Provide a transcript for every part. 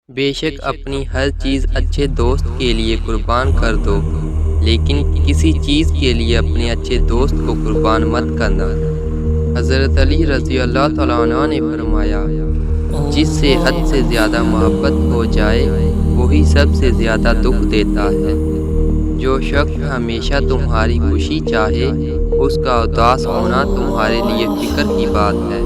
بے شک اپنی ہر چیز اچھے دوست کے لیے قربان کر دو، لیکن کسی چیز کے لیے اپنے اچھے دوست کو قربان مت کرنا۔ حضرت علی رضی اللہ تعالیٰ عنہ نے فرمایا، جس سے حد سے زیادہ محبت ہو جائے وہی سب سے زیادہ دکھ دیتا ہے۔ جو شخص ہمیشہ تمہاری خوشی چاہے، اس کا اداس ہونا تمہارے لیے فکر کی بات ہے۔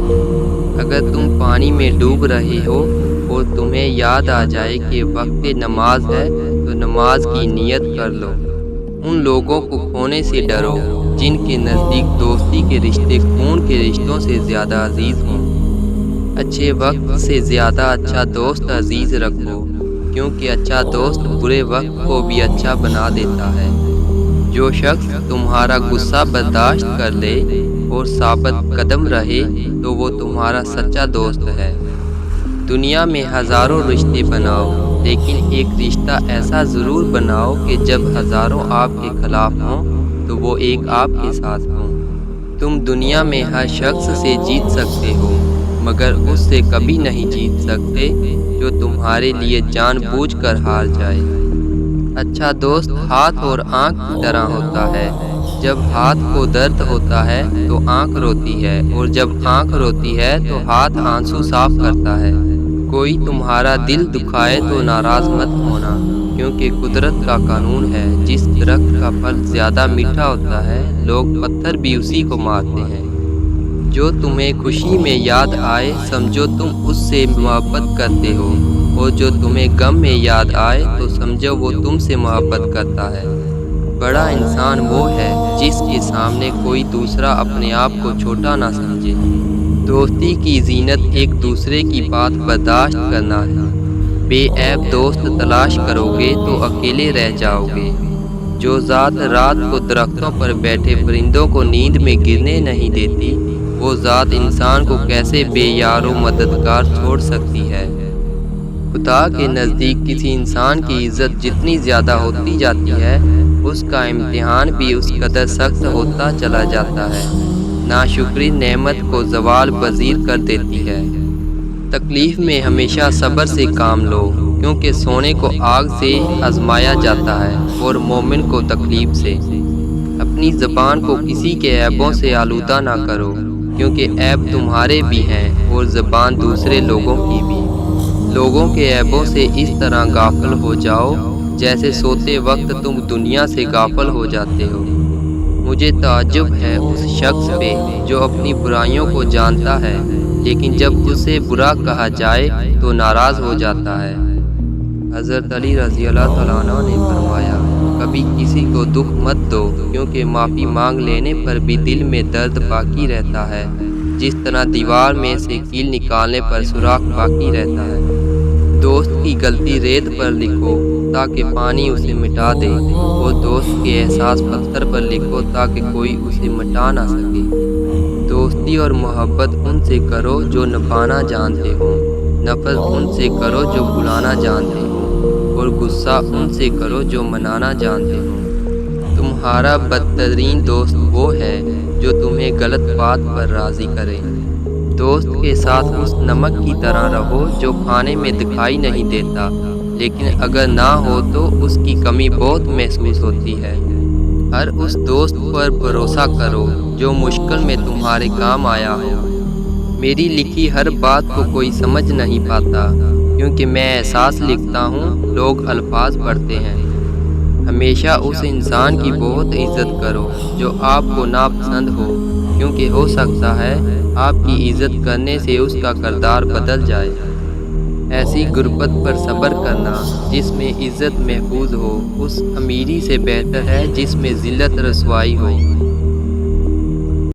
اگر تم پانی میں ڈوب رہے ہو اور تمہیں یاد آ جائے کہ وقت نماز ہے تو نماز کی نیت کر لو۔ ان لوگوں کو کھونے سے ڈرو جن کے نزدیک دوستی کے رشتے خون کے رشتوں سے زیادہ عزیز ہوں۔ اچھے وقت سے زیادہ اچھا دوست عزیز رکھو، کیونکہ اچھا دوست برے وقت کو بھی اچھا بنا دیتا ہے۔ جو شخص تمہارا غصہ برداشت کر لے اور ثابت قدم رہے تو وہ تمہارا سچا دوست ہے۔ دنیا میں ہزاروں رشتے بناؤ، لیکن ایک رشتہ ایسا ضرور بناؤ کہ جب ہزاروں آپ کے خلاف ہوں تو وہ ایک آپ کے ساتھ ہوں۔ تم دنیا میں ہر شخص سے جیت سکتے ہو، مگر اس سے کبھی نہیں جیت سکتے جو تمہارے لیے جان بوجھ کر ہار جائے۔ اچھا دوست ہاتھ اور آنکھ کی طرح ہوتا ہے۔ جب ہاتھ کو درد ہوتا ہے تو آنکھ روتی ہے، اور جب آنکھ روتی ہے تو ہاتھ آنسو صاف کرتا ہے۔ کوئی تمہارا دل دکھائے تو ناراض مت ہونا، کیونکہ قدرت کا قانون ہے، جس درخت کا پھل زیادہ میٹھا ہوتا ہے لوگ پتھر بھی اسی کو مارتے ہیں۔ جو تمہیں خوشی میں یاد آئے سمجھو تم اس سے محبت کرتے ہو، اور جو تمہیں غم میں یاد آئے تو سمجھو وہ تم سے محبت کرتا ہے۔ بڑا انسان وہ ہے جس کے سامنے کوئی دوسرا اپنے آپ کو چھوٹا نہ سمجھے۔ دوستی کی زینت ایک دوسرے کی بات برداشت کرنا ہے۔ بے عیب دوست تلاش کرو گے تو اکیلے رہ جاؤ گے۔ جو ذات رات کو درختوں پر بیٹھے پرندوں کو نیند میں گرنے نہیں دیتی، وہ ذات انسان کو کیسے بے یار و مددگار چھوڑ سکتی ہے۔ خدا کے نزدیک کسی انسان کی عزت جتنی زیادہ ہوتی جاتی ہے، اس کا امتحان بھی اس قدر سخت ہوتا چلا جاتا ہے۔ ناشکری نعمت کو زوال پذیر کر دیتی ہے۔ تکلیف میں ہمیشہ صبر سے کام لو، کیونکہ سونے کو آگ سے آزمایا جاتا ہے اور مومن کو تکلیف سے۔ اپنی زبان کو کسی کے عیبوں سے آلودہ نہ کرو، کیونکہ عیب تمہارے بھی ہیں اور زبان دوسرے لوگوں کی بھی۔ لوگوں کے عیبوں سے اس طرح غافل ہو جاؤ جیسے سوتے وقت تم دنیا سے غافل ہو جاتے ہو۔ مجھے تعجب ہے اس شخص پہ جو اپنی برائیوں کو جانتا ہے، لیکن جب اسے برا کہا جائے تو ناراض ہو جاتا ہے۔ حضرت علی رضی اللہ تعالیٰ عنہ نے فرمایا، کبھی کسی کو دکھ مت دو، کیونکہ معافی مانگ لینے پر بھی دل میں درد باقی رہتا ہے، جس طرح دیوار میں سے کیل نکالنے پر سوراخ باقی رہتا ہے۔ دوست کی غلطی ریت پر لکھو تاکہ پانی اسے مٹا دے، اور دوست کے احساس پتھر پر لکھو تاکہ کوئی اسے مٹا نہ سکے۔ دوستی اور محبت ان سے کرو جو نبھانا جانتے ہو، نفرت ان سے کرو جو بلانا جانتے ہو، اور غصہ ان سے کرو جو منانا جانتے ہو۔ تمہارا بدترین دوست وہ ہے جو تمہیں غلط بات پر راضی کرے۔ دوست کے ساتھ اس نمک کی طرح رہو جو کھانے میں دکھائی نہیں دیتا، لیکن اگر نہ ہو تو اس کی کمی بہت محسوس ہوتی ہے۔ ہر اس دوست پر بھروسہ کرو جو مشکل میں تمہارے کام آیا ہو۔ میری لکھی ہر بات کو کوئی سمجھ نہیں پاتا، کیونکہ میں احساس لکھتا ہوں، لوگ الفاظ پڑھتے ہیں۔ ہمیشہ اس انسان کی بہت عزت کرو جو آپ کو ناپسند ہو، کیونکہ ہو سکتا ہے آپ کی عزت کرنے سے اس کا کردار بدل جائے۔ ایسی غربت پر صبر کرنا جس میں عزت محفوظ ہو، اس امیری سے بہتر ہے جس میں ذلت رسوائی ہو۔